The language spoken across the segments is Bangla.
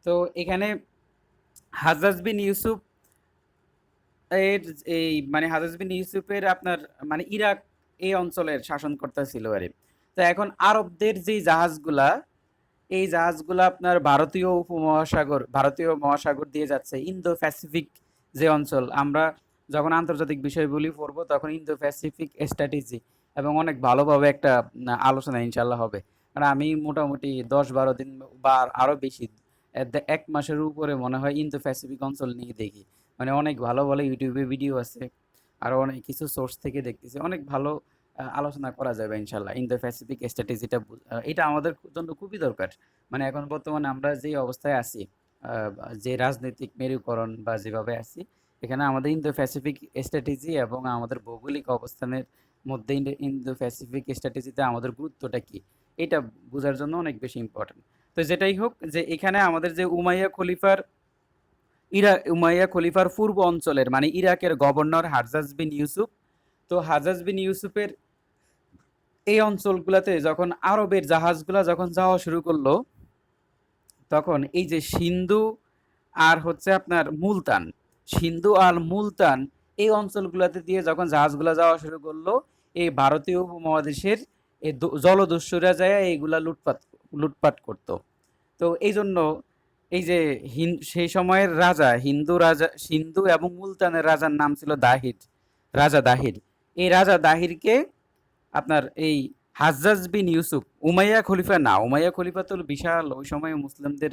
তো এখানে হাজ্জাজ বিন ইউসুফ এর এই মানে হাজ্জাজ বিন ইউসুফের আপনার মানে ইরাক এই অঞ্চলের শাসনকর্তা ছিল আরে। তো এখন আরবদের যেই জাহাজগুলা, এই জাহাজগুলা আপনার ভারতীয় মহাসাগর দিয়ে যাচ্ছে, ইন্দো প্যাসিফিক যে অঞ্চল, আমরা যখন আন্তর্জাতিক বিষয়গুলি পড়বো তখন ইন্দো প্যাসিফিক স্ট্র্যাটেজি এবং অনেক ভালোভাবে একটা আলোচনা ইনশাল্লাহ হবে। কারণ আমি মোটামুটি 10-12 দিন বা আরো বেশি, 1 মাসের উপরে মনে হয় ইন্দো প্যাসিফিক অঞ্চল নিয়ে দেখি। মানে অনেক ভালো ভালো ইউটিউবে ভিডিও আছে, আরো অনেক কিছু সোর্স থেকে দেখতেছি, অনেক ভালো আলোচনা করা যাবে ইনশাল্লাহ। ইন্দো প্যাসিফিক স্ট্র্যাটেজিটা এটা আমাদের জন্য খুবই দরকার। মানে এখন বর্তমানে আমরা যে অবস্থায় আছি, যে রাজনৈতিক মেরুকরণ বা যেভাবে আছি, এখানে আমাদের ইন্দো প্যাসিফিক স্ট্র্যাটেজি এবং আমাদের ভৌগোলিক অবস্থানের মধ্যে ইন্দো প্যাসিফিক স্ট্র্যাটেজিতে আমাদের গুরুত্বটা কি, এটা বোঝার জন্য অনেক বেশি ইম্পর্টেন্ট। তো যেটাই হোক, যে এখানে আমাদের যে উমাইয়া খলিফার পূর্ব অঞ্চলের মানে ইরাকের গভর্নর হাজ্জাজ বিন ইউসুফ। তো হাজ্জাজ বিন ইউসুফের এই অঞ্চলগুলোতে যখন আরবের জাহাজগুলা যখন যাওয়া শুরু করলো, তখন এই যে সিন্ধু আর হচ্ছে আপনার মুলতান, সিন্ধু আর মুলতান এই অঞ্চলগুলোতে দিয়ে যখন জাহাজগুলা যাওয়া শুরু করলো, এই ভারতীয় উপমহাদেশের এই জলদস্যুরা যায় এইগুলা লুটপাট করতো। তো এই জন্য এই যে সেই সময়ের সিন্ধু এবং মুলতানের রাজার নাম ছিল রাজা দাহির। এই রাজা দাহিরকে আপনার এই হাজ্জাজ বিন ইউসুফ, উমাইয়া খলিফা তো বিশাল, ওই সময় মুসলিমদের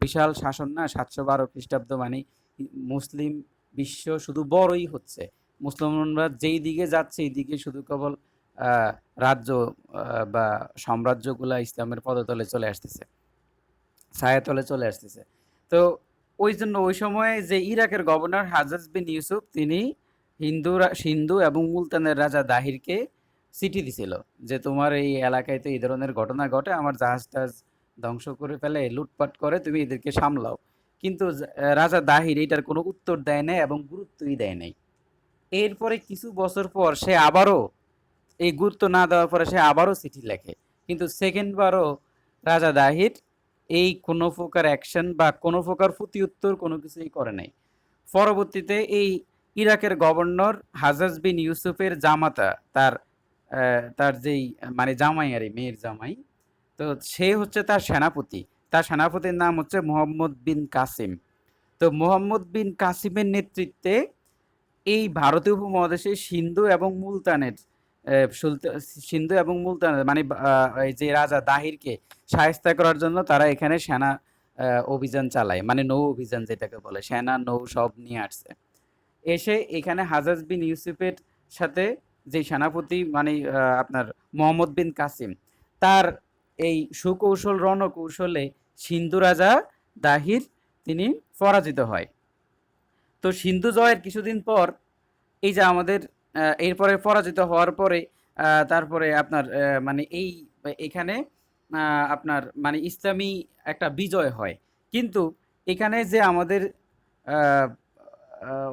বিশাল শাসন না, 712 খ্রিস্টাব্দ, মানে মুসলিম বিশ্ব শুধু বড়ই হচ্ছে। মুসলমানরা যেই দিকে যাচ্ছে এই দিকে শুধু কেবল রাজ্য বা সাম্রাজ্যগুলা ইসলামের পদতলে চলে আসতেছে, ছায়াতলে চলে আসতেছে। তো ওই জন্য ওই সময় যে ইরাকের গভর্নর হাজ্জাজ বিন ইউসুফ, তিনি সিন্ধু এবং মুলতানের রাজা দাহিরকে চিঠি দিছিল যে তোমার এই এলাকায় তো এই ধরনের ঘটনা ঘটে, আমার জাহাজ টাহাজ ধ্বংস করে ফেলে, লুটপাট করে, তুমি এদেরকে সামলাও। কিন্তু রাজা দাহির এটার কোনো উত্তর দেয় নাই এবং গুরুত্বই দেয় নাই। এরপরে কিছু বছর পর সে আবারও, এই গুরুত্ব না দেওয়ার পরে সে আবারও চিঠি লেখে, কিন্তু সেকেন্ড বারও রাজা দাহির এই কোনো প্রকার অ্যাকশন বা কোনো প্রকার প্রতি উত্তর কোনো কিছুই করে নাই। পরবর্তীতে এই ইরাকের গভর্নর হাজ্জাজ বিন ইউসুফের জামাতা, তার যেই মানে জামাই আর মেয়ের জামাই, তো সে হচ্ছে তার সেনাপতি। তার সেনাপতির নাম হচ্ছে মোহাম্মদ বিন কাসিম। তো মোহাম্মদ বিন কাসিমের নেতৃত্বে এই ভারতীয় উপমহাদেশে সিন্ধু এবং মুলতানের মানে এই যে রাজা দাহিরকে শায়েস্তা করার জন্য তারা এখানে সেনা অভিযান চালায়, মানে নৌ অভিযান যেটাকে বলে, সেনা নৌ সব নিয়ে আসছে। এসে এখানে হাজ্জাজ বিন ইউসুফের সাথে যে সেনাপতি মানে আপনার মোহাম্মদ বিন কাসিম, তার এই রণকৌশলে সিন্ধু রাজা দাহির তিনি পরাজিত হয়। তো সিন্ধু জয়ের কিছুদিন পর এই যে আমাদের এরপরে পরাজিত হওয়ার পরে তারপরে আপনার মানে এখানে আপনার মানে ইসলামী একটা বিজয় হয়। কিন্তু এখানে যে আমাদের আহ,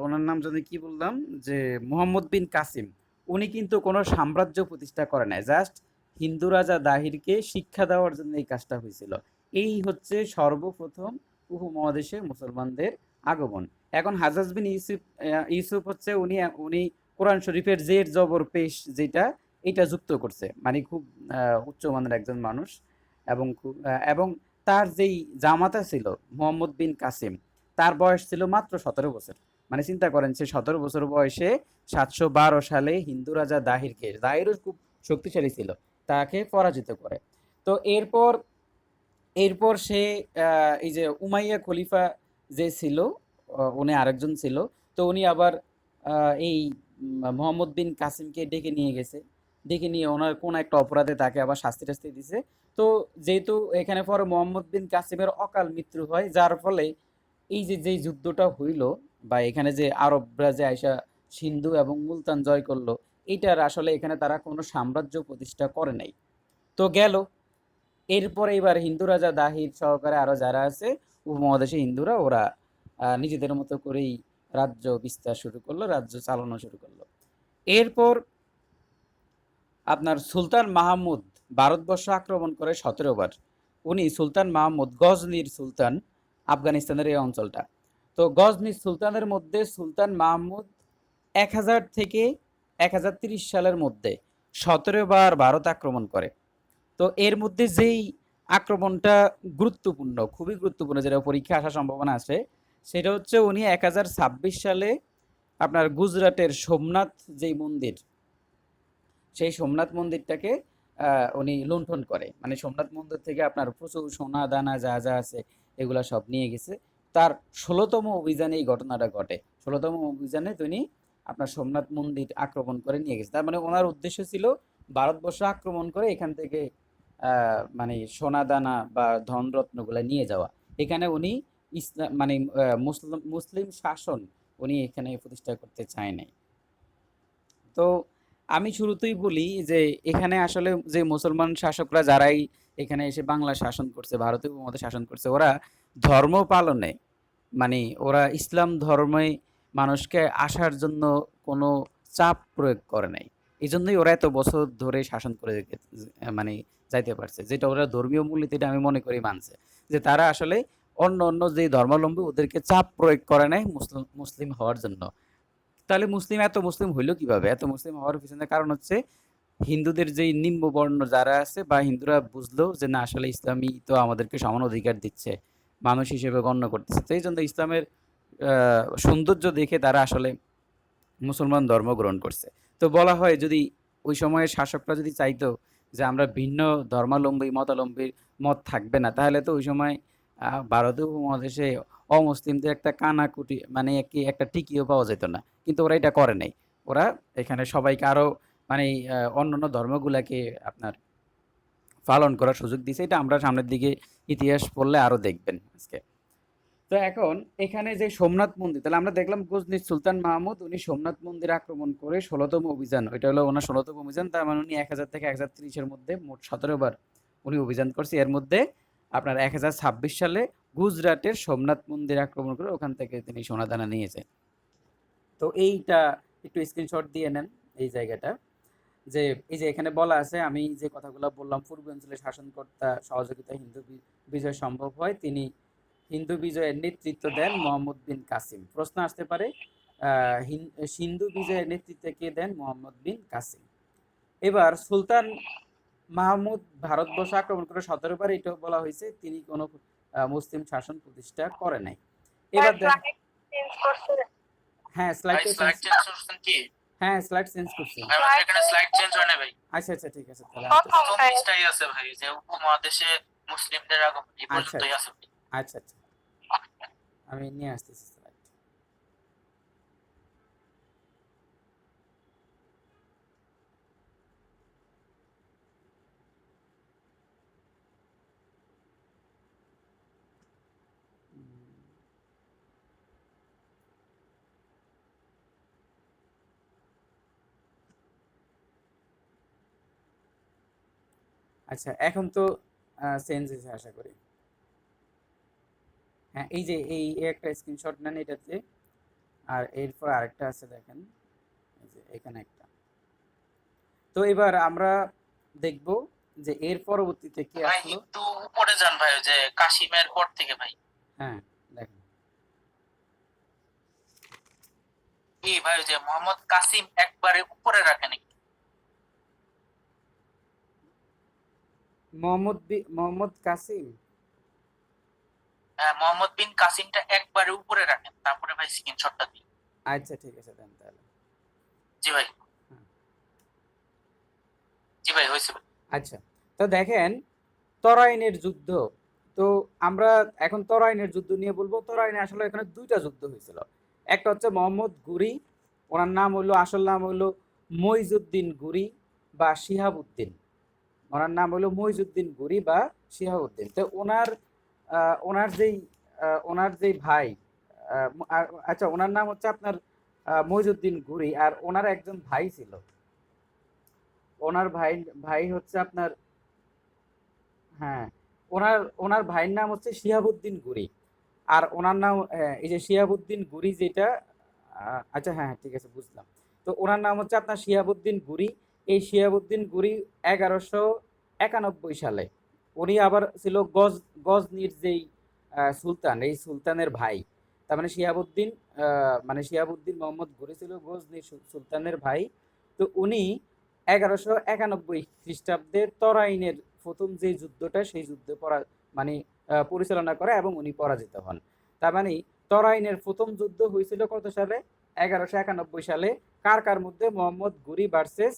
ওনার নাম জানি কি বললাম, যে মোহাম্মদ বিন কাসিম, উনি কিন্তু কোনো সাম্রাজ্য প্রতিষ্ঠা করে নাই, জাস্ট হিন্দু রাজা দাহিরকে শিক্ষা দেওয়ার জন্য এই কাজটা হয়েছিল। এই হচ্ছে সর্বপ্রথম উপমহাদেশে মুসলমানদের আগমন। এখন হাজ্জাজ বিন ইউসুফ হচ্ছে উনি উনি কোরআন শরীফের জের জবর পেশ যেটা, এটা যুক্ত করছে, মানে খুব উচ্চমানের একজন মানুষ। এবং তার যেই জামাতা ছিল মোহাম্মদ বিন কাসিম, তার বয়স ছিল মাত্র 17 বছর। মানে চিন্তা করেন, সে 17 বছর বয়সে 712 সালে হিন্দু রাজা দাহিরও খুব শক্তিশালী ছিল, তাকে পরাজিত করে। তো এরপর এরপর সে এই যে উমাইয়া খলিফা যে ছিল, উনি আরেকজন ছিল। তো উনি আবার এই মোহাম্মদ বিন কাসিমকে ডেকে নিয়ে গেছে, ডেকে নিয়ে ওনার কোন একটা অপরাধে তাকে আবার শাস্তি টাস্তি দিছে। তো যেহেতু এখানে পরে মোহাম্মদ বিন কাসিমের অকাল মৃত্যু হয়, যার ফলে এই যে যেই যুদ্ধটা হইল বা এখানে যে আরবরা যে আইসা সিন্ধু এবং মুলতান জয় করলো, এইটার আসলে এখানে তারা কোনো সাম্রাজ্য প্রতিষ্ঠা করে নাই। তো গেল। এরপরে এবার হিন্দু রাজা দাহির সহকারে আরো যারা আছে উপমহাদেশে হিন্দুরা, ওরা নিজেদের মতো করেই রাজ্য বিস্তার শুরু করলো, রাজ্য চালানো শুরু করলো। এরপর আপনার সুলতান মাহমুদ ভারতবর্ষ আক্রমণ করে 17 বার। উনি সুলতান মাহমুদ গজনির সুলতান আফগানিস্তানের এই অঞ্চলটা। তো গজনি সুলতানের মধ্যে সুলতান মাহমুদ 1000 থেকে 1030 সালের মধ্যে 17 বার ভারত আক্রমণ করে। তো এর মধ্যে যেই আক্রমণটা গুরুত্বপূর্ণ, খুবই গুরুত্বপূর্ণ, যেটা পরীক্ষায় আসার সম্ভাবনা আছে, সেটা হচ্ছে উনি 1026 সালে আপনার গুজরাটের সোমনাথ যেই মন্দির, সেই সোমনাথ মন্দিরটাকে উনি লুণ্ঠন করে। মানে সোমনাথ মন্দির থেকে আপনার প্রচুর সোনা দানা যা যা আছে এগুলা সব নিয়ে গেছে। তার 16তম অভিযানে এই ঘটনাটা ঘটে। 16তম অভিযানে তিনি আপনার সোমনাথ মন্দির আক্রমণ করে নিয়ে গেছে। তার মানে ওনার উদ্দেশ্য ছিল ভারতবর্ষ আক্রমণ করে এখান থেকে মানে সোনা দানা বা ধনরত্নগুলা নিয়ে যাওয়া। এখানে উনি ইসলাম মানে মুসলিম শাসন উনি এখানে প্রতিষ্ঠা করতে চায় নাই। তো আমি শুরুতেই বলি যে এখানে আসলে যে মুসলমান শাসকরা যারাই এখানে এসে বাংলা শাসন করছে, ভারতীয় উপমহাদেশে শাসন করছে, ওরা ধর্ম পালনে মানে ওরা ইসলাম ধর্মে মানুষকে আসার জন্য কোনো চাপ প্রয়োগ করে নাই। এই জন্যই ওরা এত বছর ধরে শাসন করে মানে যাইতে পারছে, যেটা ওরা ধর্মীয় মূলনীতি, এটা আমি মনে করি মানছে, যে তারা আসলে অন্য অন্য যে ধর্মাবলম্বী ওদেরকে চাপ প্রয়োগ করে নাই মুসলিম মুসলিম হওয়ার জন্য। তাহলে এত মুসলিম হইলো কিভাবে? এত মুসলিম হওয়ার পিছনে কারণ হচ্ছে হিন্দুদের যেই নিম্ন বর্ণ যারা আছে বা হিন্দুরা বুঝলো যে না আসলে ইসলামই তো আমাদেরকে সমান অধিকার দিচ্ছে, মানুষ হিসেবে গণ্য করতেছে। তো এই জন্য ইসলামের সৌন্দর্য দেখে তারা আসলে মুসলমান ধর্ম গ্রহণ করছে। তো বলা হয় যদি ওই সময়ের শাসকরা যদি চাইতো যে আমরা ভিন্ন ধর্মাবলম্বী মতাবলম্বীর মত থাকবে না, তাহলে তো ওই সময় ভারতীয় উপমহাদেশে অমুসলিমদের একটা কানাকুটি মানে কি একটা টিকিও পাওয়া যেত না। কিন্তু ওরা এটা করে নাই। ওরা এখানে সবাইকে আরো মানে অন্যান্য ধর্মগুলাকে আপনার পালন করার সুযোগ দিছে। এটা আমরা সামনের দিকে ইতিহাস পড়লে আরো দেখবেন আজকে। তো এখন এখানে যে সোমনাথ মন্দির, তাহলে আমরা দেখলাম গজনির সুলতান মাহমুদ উনি সোমনাথ মন্দির আক্রমণ করে 16তম অভিযান, ওইটা হলো ওনার 16তম অভিযান। তার মানে উনি 1000 থেকে 1030 এর মধ্যে মোট 17 বার উনি অভিযান করছে। এর মধ্যে আপনার 1026 সালে গুজরাটের সোমনাথ মন্দির আক্রমণ করে ওখান থেকে তিনি সোনাদানা নিয়েছে। তো এইটা একটু স্ক্রিনশট দিয়ে নেন এই জায়গাটা, যে এই যে এখানে বলা আছে আমি যে কথাগুলো বললাম, পূর্বাঞ্চলের শাসনকর্তা সহযোগিতা হিন্দু বিজয় সম্ভব হয়, তিনি হিন্দু বিজয়ের নেতৃত্ব দেন মোহাম্মদ বিন কাসিম। প্রশ্ন আসতে পারে সিন্ধু বিজয়ের নেতৃত্ব কে দেন? মোহাম্মদ বিন কাসিম। এবার সুলতান মাহমুদ ভারতবর্ষ আক্রমণ করে 17 বার, এটাও বলা হয়েছে তিনি কোনো মুসলিম শাসন প্রতিষ্ঠা করে নাই। এবার হ্যাঁ স্লাইড চেঞ্জ করছেন কি? হ্যাঁ স্লাইড চেঞ্জ করছি। আমাদের এখানে স্লাইড চেঞ্জ হয় না ভাই। আচ্ছা আচ্ছা ঠিক আছে, তাহলে প্রথম পেজটাই আছে ভাই, যে উপমহাদেশে মুসলিমদের আগমন এই পর্যন্তই আছে। আচ্ছা আচ্ছা আমি নিয়ে আসতেছি স্লাইড। আচ্ছা এখন তো চেঞ্জ হয়েছে আশা করি। হ্যাঁ এই যে এই একটা স্ক্রিনশট নেন এটাতে, আর এরপর আরেকটা আছে দেখেন, এই যে এখানে একটা। তো এবার আমরা দেখব যে এর পরবর্তীতে কি ভাই আসলো। একটু উপরে যান ভাই, যে কাশিমের পর থেকে ভাই। হ্যাঁ দেখেন কি ভাই, যে মোহাম্মদ কাসিম একবারে উপরে রাখেন একটু। মোহাম্মদ কাসিম, হ্যাঁ মোহাম্মদ বিন কাসিমটা একবারে উপরে রাখেন, তারপরে ভাই স্ক্রিনশটটা দিন। আচ্ছা ঠিক আছে দেন তাহলে। জি ভাই, জি ভাই হয়েছে ভাই। আচ্ছা তো দেখেন তরাইনের যুদ্ধ, তো আমরা এখন তরাইনের যুদ্ধ নিয়ে বলবো। তরাইনে আসলে এখানে দুইটা যুদ্ধ হয়েছিল। একটা হচ্ছে মোহাম্মদ গুরি, ওনার নাম হইলো আসল নাম হইলো মইজুদ্দিন গুরি বা শিহাবুদ্দিন। ওনার নাম হলো মইজুদ্দিন গুরি বা শিহাবুদ্দিন। তো ওনার যেই ভাই, আচ্ছা ওনার নাম হচ্ছে আপনার মইজুদ্দিন গুরি, আর ওনার একজন ভাই ছিল। ওনার ভাই ভাই হচ্ছে আপনার, হ্যাঁ ওনার ওনার ভাইয়ের নাম হচ্ছে শিহাবুদ্দিন গুরি। আর ওনার নাম এই যে শিহাবুদ্দিন গুরি যেটা, আচ্ছা হ্যাঁ ঠিক আছে বুঝলাম। তো ওনার নাম হচ্ছে আপনার শিহাবুদ্দিন গুরি। এই শিহাবুদ্দিন গুরি 1191 সালে উনি আবার ছিল গজনির যেই সুলতান, এই সুলতানের ভাই। তার মানে শিহাবুদ্দিন, মানে শিহাবুদ্দিন মোহাম্মদ ঘুরি ছিল গজনি সুলতানের ভাই। তো উনি 1191 খ্রিস্টাব্দের তরাইনের প্রথম যে যুদ্ধটা, সেই যুদ্ধে মানে পরিচালনা করে এবং উনি পরাজিত হন। তার মানে তরাইনের প্রথম যুদ্ধ হয়েছিল কত সালে? 1191 সালে। কার কার মধ্যে? মোহাম্মদ ঘুরি ভার্সেস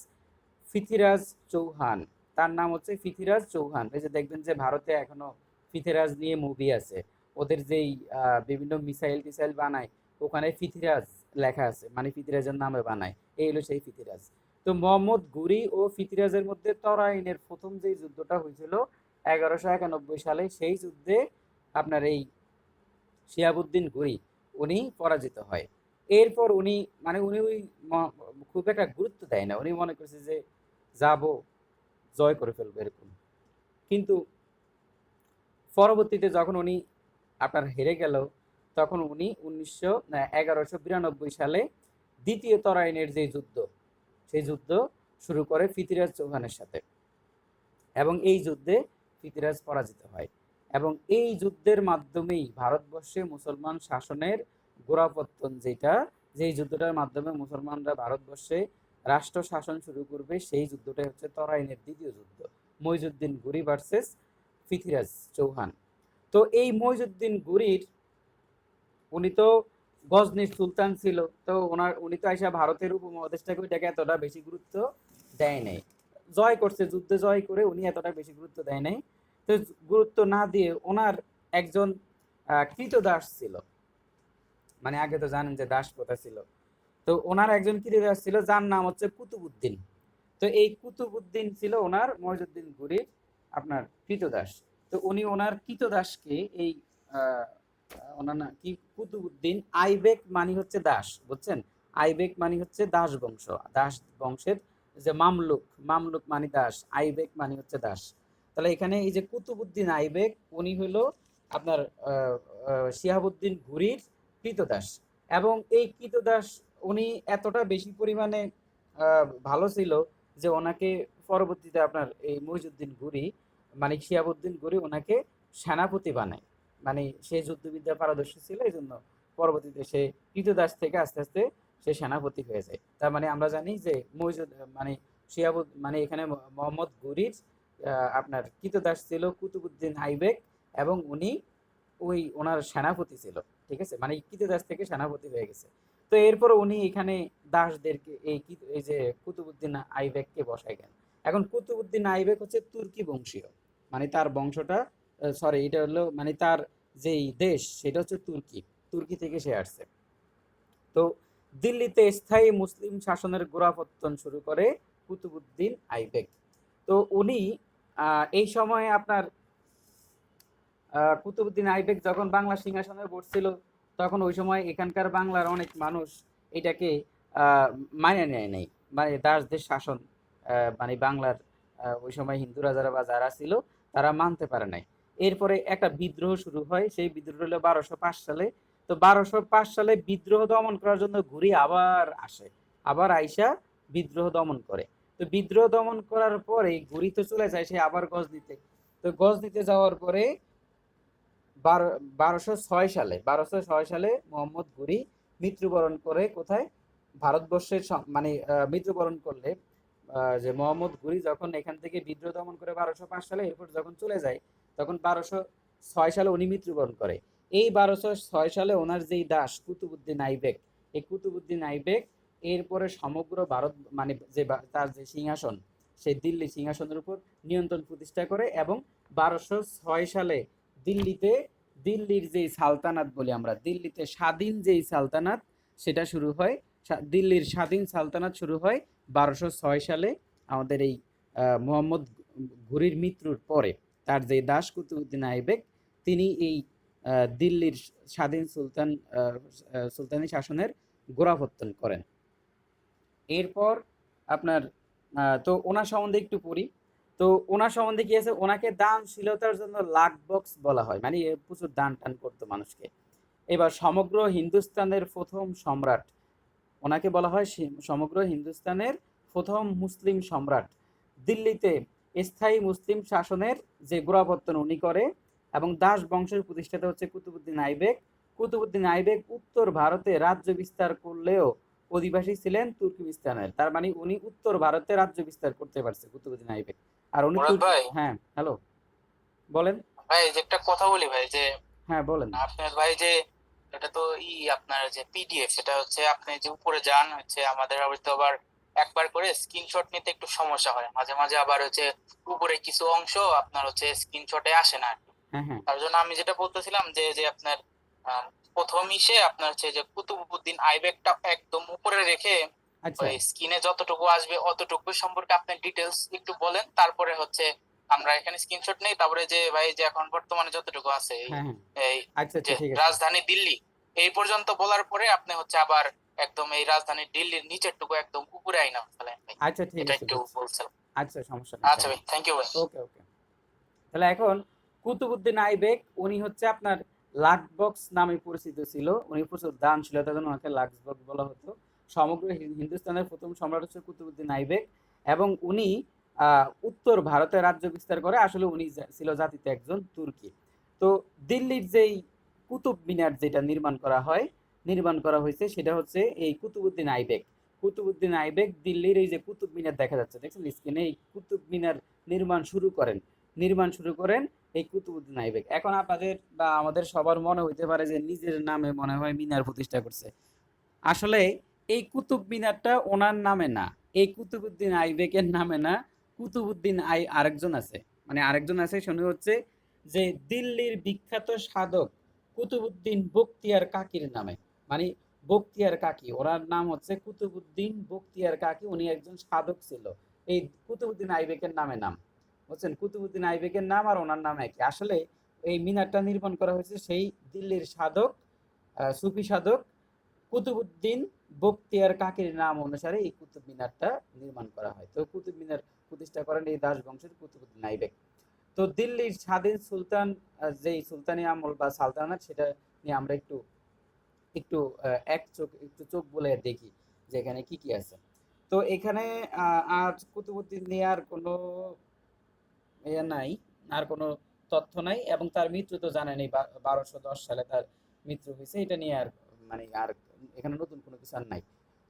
পৃথ্বীরাজ চৌহান। তার নাম হচ্ছে পৃথ্বীরাজ চৌহান। এই যে দেখবেন যে ভারতে এখনো পৃথ্বীরাজ নিয়ে মুভি আছে, ওদের যেই বিভিন্ন মিসাইল টিসাইল বানায়, ওখানে পৃথ্বীরাজ লেখা আছে, মানে পৃথ্বীরাজের নামে বানায়। এই হলো সেই পৃথ্বীরাজ। তো মোহাম্মদ ঘুরি ও পৃথ্বীরাজের মধ্যে তরাইনের প্রথম যে যুদ্ধটা হয়েছিল 1191 সালে, সেই যুদ্ধে আপনার এই শিহাবুদ্দিন ঘুরি উনি পরাজিত হয়। এরপর উনি, মানে উনি ওই খুব একটা গুরুত্ব দেয় না, উনি মনে করছে যে যাব, জয় করে ফেলবো এরকম। কিন্তু পরবর্তীতে যখন উনি আপনার হেরে গেল, তখন উনি 1192 সালে দ্বিতীয় তরাইনের যে যুদ্ধ, সেই যুদ্ধ শুরু করে পৃথ্বীরাজ চৌহানের সাথে, এবং এই যুদ্ধে পৃথ্বীরাজ পরাজিত হয়। এবং এই যুদ্ধের মাধ্যমেই ভারতবর্ষে মুসলমান শাসনের গোড়াপত্তন, যেটা, যেই যুদ্ধটার মাধ্যমে মুসলমানরা ভারতবর্ষে রাষ্ট্র শাসন শুরু করবে, সেই যুদ্ধটাই হচ্ছে তরাইনের দ্বিতীয় যুদ্ধ, মইজুদ্দিন ঘুরি ভার্সেস পৃথ্বীরাজ চৌহান। তো এই মইজুদ্দিন ঘুরির, উনি তো গজনির সুলতান ছিল, তো উনি তো আইসা ভারতের উপমহাদেশটাকে ওইটাকে এতটা বেশি গুরুত্ব দেয় নাই। জয় করছে, যুদ্ধে জয় করে উনি এতটা বেশি গুরুত্ব দেয় নাই। তো গুরুত্ব না দিয়ে ওনার একজন কৃতদাস ছিল, মানে আগে তো জানেন যে দাস প্রথা ছিল। তো ওনার একজন কৃতদাস ছিল যার নাম হচ্ছে কুতুবুদ্দিন। তো এই কুতুবুদ্দিন ছিল ওনার মইজুদ্দিন ঘুরির আপনার কৃতদাস। তো উনি ওনার কৃতদাসকে এই আহ, ওনার নাম কি, কুতুবুদ্দিন আইবেক মানে হচ্ছে দাস, বুঝছেন? আইবেক মানে হচ্ছে দাস বংশ, দাস বংশের যে মামলুক, মামলুক মানে দাস, আইবেক মানে হচ্ছে দাস। তাহলে এখানে এই যে কুতুবুদ্দিন আইবেক, উনি হলো আপনার শিহাবুদ্দিন ঘুরির কৃতদাস। এবং এই কৃতদাস উনি এতটা বেশি পরিমাণে ভালো ছিল যে ওনাকে পরবর্তীতে আপনার এই মইজুদ্দিন ঘুরি, মানে শিহাবুদ্দিন ঘুরি ওনাকে সেনাপতি বানায়। মানে সে যুদ্ধবিদ্যা পারদর্শী ছিল, এই জন্য পরবর্তীতে সে কৃতদাস থেকে আস্তে আস্তে সে সেনাপতি হয়ে যায়। তার মানে আমরা জানি যে মইজুদ মানে মানে এখানে মোহাম্মদ ঘুরির আপনার কৃতদাস ছিল কুতুবুদ্দিন আইবেক, এবং উনি ওই ওনার সেনাপতি ছিল। ঠিক আছে, মানে কৃতদাস থেকে সেনাপতি হয়ে গেছে। তো এরপর উনি এখানে দাসদেরকে এই যে কুতুবুদ্দিন আইবেককে বসাই দেন। এখন কুতুবুদ্দিন আইবেক হচ্ছে তুর্কি বংশীয়, মানে তার বংশটা, সরি, এটা হলো মানে তার যেই দেশ সেটা হচ্ছে তুর্কি, তুর্কি থেকে সে আসছে। তো দিল্লিতে স্থায়ী মুসলিম শাসনের গোড়াপত্তন শুরু করে কুতুবুদ্দিন আইবেক। তো উনি এই সময়ে আপনার কুতুবুদ্দিন আইবেক যখন বাংলা সিংহাসনে বসছিল, তখন ওই সময় এখানকার বাংলার অনেক মানুষ এটাকে মানে নেয় নাই, মানে দাসদের শাসন, মানে বাংলার ওই সময় হিন্দু রাজারা বা যারা ছিল তারা মানতে পারে নাই। এরপরে একটা বিদ্রোহ শুরু হয়, সেই বিদ্রোহ হলো 1205 সালে। তো 1205 সালে বিদ্রোহ দমন করার জন্য ঘুরি আবার আসে, আবার আইসা বিদ্রোহ দমন করে। তো বিদ্রোহ দমন করার পরে ঘুরি তো চলে যায় সে আবার গজনিতে। তো গজনিতে যাওয়ার পরে 1206 সালে মোহাম্মদ ঘুরি মৃত্যুবরণ করে কোথায়? ভারতবর্ষের মানে মৃত্যুবরণ করলে, যে মোহাম্মদ ঘুরি যখন এখান থেকে বিদ্রোহ দমন করে 1205 সালে, এরপর যখন চলে যায়, তখন 1206 সালে উনি মৃত্যুবরণ করে। এই 1206 সালে ওনার যেই দাস কুতুবুদ্দিন আইবেক, এই কুতুবুদ্দিন আইবেক এরপরে সমগ্র ভারত, মানে যে তার যে সিংহাসন, সেই দিল্লি সিংহাসনের উপর নিয়ন্ত্রণ প্রতিষ্ঠা করে। এবং 1206 সালে দিল্লিতে, দিল্লির যেই সালতানাত বলি আমরা, দিল্লিতে স্বাধীন যেই সালতানাত, সেটা শুরু হয়। দিল্লির স্বাধীন সালতানাত শুরু হয় 1206 সালে আমাদের এই মোহাম্মদ ঘুরির মৃত্যুর পরে। তার যে দাস কুতুবুদ্দিন আইবেক, তিনি এই দিল্লির স্বাধীন সুলতানি শাসনের গোড়াপত্তন করেন। এরপর আপনার তো ওনার সম্বন্ধে একটু পড়ি। তো ওনার সম্বন্ধে কি আছে, ওনাকে দানশীলতার জন্য লাখ বক্স বলা হয়, মানে প্রচুর দান টান করতো মানুষকে। এবার সমগ্র হিন্দুস্তানের প্রথম সম্রাট, ওনাকে বলা হয় সমগ্র হিন্দুস্তানের প্রথম মুসলিম সম্রাট। দিল্লিতে স্থায়ী মুসলিম শাসনের যে গোড়াপত্তন উনি করে, এবং দাস বংশের প্রতিষ্ঠাতা হচ্ছে কুতুবউদ্দিন আইবেক। কুতুবউদ্দিন আইবেক উত্তর ভারতে রাজ্য বিস্তার করলেও অধিবাসী ছিলেন তুর্কিমিস্তানের। তার মানে উনি উত্তর ভারতে রাজ্য বিস্তার করতে পারছে কুতুবউদ্দিন আইবেক। আর উনি মুরাদ ভাই, হ্যাঁ, হ্যালো, বলেন। ভাই যে একটা কথা বলি ভাই, যে হ্যাঁ, বলেন। আপনার ভাই যে এটা তো আপনার যে পিডিএফ, এটা হচ্ছে আপনি যে উপরে যান হচ্ছে আমাদের হয়তো আবার একবার করে স্ক্রিনশট নিতে একটু সমস্যা হয় মাঝে মাঝে, আবার হচ্ছে উপরে কিছু অংশ আপনার হচ্ছে স্ক্রিনশটে আসে না আর কি। হ্যাঁ, হ্যাঁ। তার জন্য আমি যেটা বলতেছিলাম যে যে আপনার প্রথম ইসে আপনার হচ্ছে যে কুতুবউদ্দিন আইবেকটা একদম উপরে রেখে আচ্ছা। ওই স্ক্রিনে যতটুকু আসবে অতটুকু সম্পর্কে আপনি ডিটেলস একটু বলেন, তারপরে হচ্ছে আমরা এখানে স্ক্রিনশট নেই, তারপরে যে ভাই যে এখন বর্তমানে যতটুকু আছে এই হ্যাঁ, হ্যাঁ। এই আচ্ছা, যে আচ্ছা, ঠিক আছে। রাজধানী দিল্লি এই পর্যন্ত বলার পরে আপনি হচ্ছে আবার একদম এই রাজধানী দিল্লির নিচেরটুকু একদম উপরে আইনা ফেলেন ভাই। আচ্ছা, ঠিক এটা আছে, একটু বুঝছি। বলছিলাম। আচ্ছা, সমস্যা নেই, আচ্ছা তাই। ভাই, থ্যাংক ইউ ভাই। ওকে, ওকে। তাহলে এখন কুতুবউদ্দিন আইবেক উনি হচ্ছে আপনার লাক্সবক্স নামে পরিচিত ছিল। উনি প্রচুর দানশীলতার জন্য ওনাকে লাক্সবক্স বলা হতো। সমগ্র হিন্দুস্তানের প্রথম সম্রাট হচ্ছে কুতুবউদ্দিন আইবেক এবং উনি উত্তর ভারতে রাজ্য বিস্তার করে। আসলে উনি ছিল জাতিতে একজন তুর্কি। তো দিল্লির যেই কুতুব মিনার যেটা নির্মাণ করা হয়েছে সেটা হচ্ছে এই কুতুবউদ্দিন আইবেক। কুতুবউদ্দিন আইবেক দিল্লির এই যে কুতুব মিনার দেখা যাচ্ছে, দেখছেন স্ক্রিনে, এই কুতুব মিনার নির্মাণ শুরু করেন এই কুতুবউদ্দিন আইবেক। এখন আপনাদের বা আমাদের সবার মনে হইতে পারে যে নিজের নামে মনে হয় মিনার প্রতিষ্ঠা করছে। আসলে এই কুতুব মিনারটা ওনার নামে না, এই কুতুবউদ্দিন আইবেকের নামে না। কুতুবউদ্দিন আরেকজন আছে, মানে আরেকজন আছে, শুনে হচ্ছে যে দিল্লির বিখ্যাত সাধক কুতুবউদ্দিন বখতিয়ার কাকির নামে। মানে বখতিয়ার কাকি, ওনার নাম হচ্ছে কুতুবউদ্দিন বখতিয়ার কাকি, উনি একজন সাধক ছিল। এই কুতুবউদ্দিন আইবেকের নামে নাম, বুঝছেন, কুতুবউদ্দিন আইবেকের নাম আর ওনার নাম একই। আসলে এই মিনারটা নির্মাণ করা হয়েছে সেই দিল্লির সাধক, সুফি সাধক কুতুবউদ্দিন বখতিয়ার কাকির নাম অনুসারে এই কুতুব মিনারটা নির্মাণ করা হয়। তো কুতুব মিনার প্রতিষ্ঠা করেন এই দাস বংশের কুতুবউদ্দিন আইবেক। তো দিল্লির স্বাধীন সুলতান, যেই সুলতানি আমল বা সালতানাত, সেটা নিয়ে আমরা একটু একটু একটু চোখ বলে দেখি যে এখানে কি কি আছে। তো এখানে আর কুতুবউদ্দিন নিয়ে আর কোনো ইয়ে নাই, আর কোনো তথ্য নাই, এবং তার মৃত্যু তো জানেন, এই 1210 সালে তার মৃত্যু হয়েছে। এটা নিয়ে আর মানে আর এখানে নতুন কোনো কিছু আর নাই।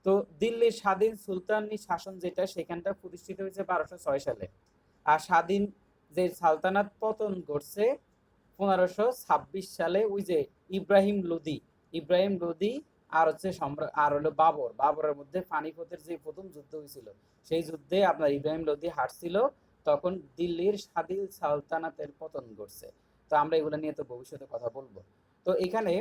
তো দিল্লির স্বাধীন সুলতানি শাসন যেটা, সেখানটা প্রতিষ্ঠিত হয়েছে 1206 সালে। আর স্বাধীন যে সালতানাত পতন ঘটছে 1526 সালে। ওই যে ইব্রাহিম লোদি, ইব্রাহিম লোদি আর হচ্ছে সম্রাট, আর হলো বাবরের মধ্যে পানিপথের যে প্রথম যুদ্ধ হয়েছিল, সেই যুদ্ধে আপনার ইব্রাহিম লোদি হারছিল, তখন দিল্লির স্বাধীন সালতানাতের পতন ঘটছে। তো আমরা এগুলো নিয়ে তো ভবিষ্যতে কথা বলবো। তো এখানে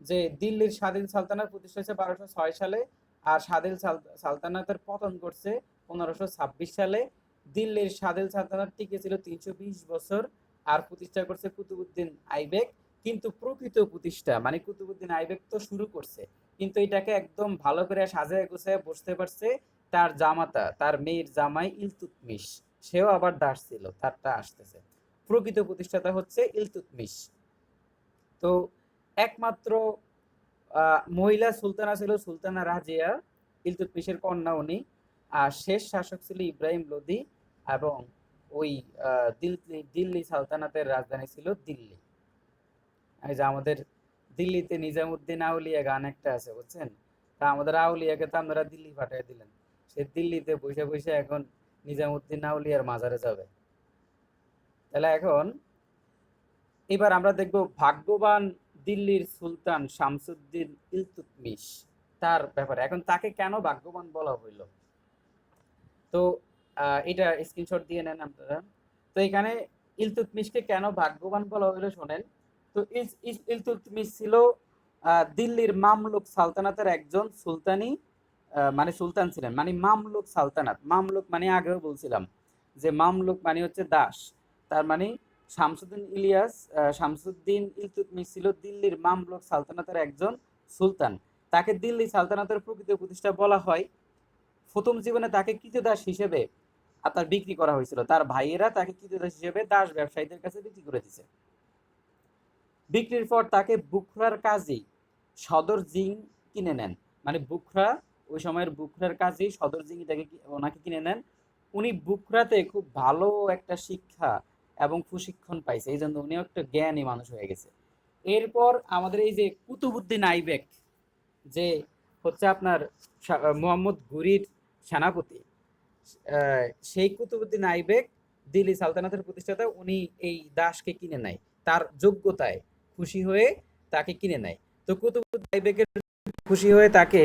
যে দিল্লির স্বাধীন সালতানাত প্রতিষ্ঠা হয়েছে 1206 সালে, আর স্বাধীন সালতানাতের পতন ঘটছে 1526 সালে। দিল্লির স্বাধীন সালতানাত টিকে ছিল 320 বছর, আর প্রতিষ্ঠা করছে কুতুবউদ্দিন আইবেক। কিন্তু প্রকৃত প্রতিষ্ঠা মানে কুতুবউদ্দিন আইবেক তো শুরু করছে, কিন্তু এটাকে একদম ভালো করে সাজায় গোছায় বসতে পারছে তার জামাতা, তার মেয়ের জামাই ইলতুৎমিশ। সেও আবার দাস ছিল, তারটা আসতেছে। প্রকৃত প্রতিষ্ঠাতা হচ্ছে ইলতুৎমিশ। তো একমাত্র মহিলা সুলতানা ছিল সুলতানা রাজিয়া, ইলতুৎমিশের কন্যা উনি। আর শেষ শাসক ছিল ইব্রাহিম লোদি, এবং ওই দিল্লি সালতানাতের রাজধানী ছিল দিল্লি। এই যে আমাদের দিল্লিতে নিজামুদ্দিন আউলিয়া গান একটা আছে, বুঝছেন, তা আমাদের আউলিয়াকে তো আপনারা দিল্লি পাঠিয়ে দিলেন, সে দিল্লিতে বসে বসে এখন নিজামুদ্দিন আউলিয়ার মাজারে যাবে। তাহলে এখন এবার আমরা দেখব ভাগ্যবান দিল্লির সুলতান শামসুদ্দিন ইলতুৎমিশ, তার ব্যাপারে। এখন তাকে কেন ভাগ্যবান বলা হইলো, তো এটা স্ক্রিনশট দিয়ে নেন আপনারা। তো এখানে ইলতুৎমিশকে কেন ভাগ্যবান বলা হইলো শোনেন। তো ইলতুৎমিশ ছিল দিল্লির মামলুক সালতানাতের একজন সুলতানি, মানে সুলতান ছিলেন, মানে মামলুক সালতানাত। মামলুক মানে আগেও বলছিলাম যে মামলুক মানে হচ্ছে দাস। তার মানে শামসুদ্দিন ইলতুৎমিশ ছিল দিল্লির মামলুক সালতানাতের একজন সুলতান। তাকে দিল্লি সালতানাতের প্রকৃত প্রতিষ্ঠা বলা হয়। প্রথম জীবনে তাকে কৃতদাস হিসেবে আপনার বিক্রি করা হয়েছিল, তার ভাইয়েরা তাকে কৃতদাস হিসেবে দাস ব্যবসায়ীদের কাছে বিক্রি করে দিছে। বিক্রির পর তাকে বুখরার কাজী সদর জিং কিনে নেন। মানে বুখরা, ওই সময়ের বুখরার কাজী সদর জিং ওনাকে কিনে নেন। উনি বুখরাতে খুব ভালো একটা শিক্ষা এবং প্রশিক্ষণ পাইছে, এই জন্য উনিও একটা জ্ঞানী মানুষ হয়ে গেছে। এরপর আমাদের এই যে কুতুবুদ্দিন আইবেক, যে হচ্ছে আপনার মোহাম্মদ ঘুরির সেনাপতি, সেই কুতুবুদ্দিন আইবেক দিল্লি সালতানাতের প্রতিষ্ঠাতা, উনি এই দাসকে কিনে নেয়, তার যোগ্যতায় খুশি হয়ে তাকে কিনে নেয়। তো কুতুবুদ্দিন আইবেকের খুশি হয়ে তাকে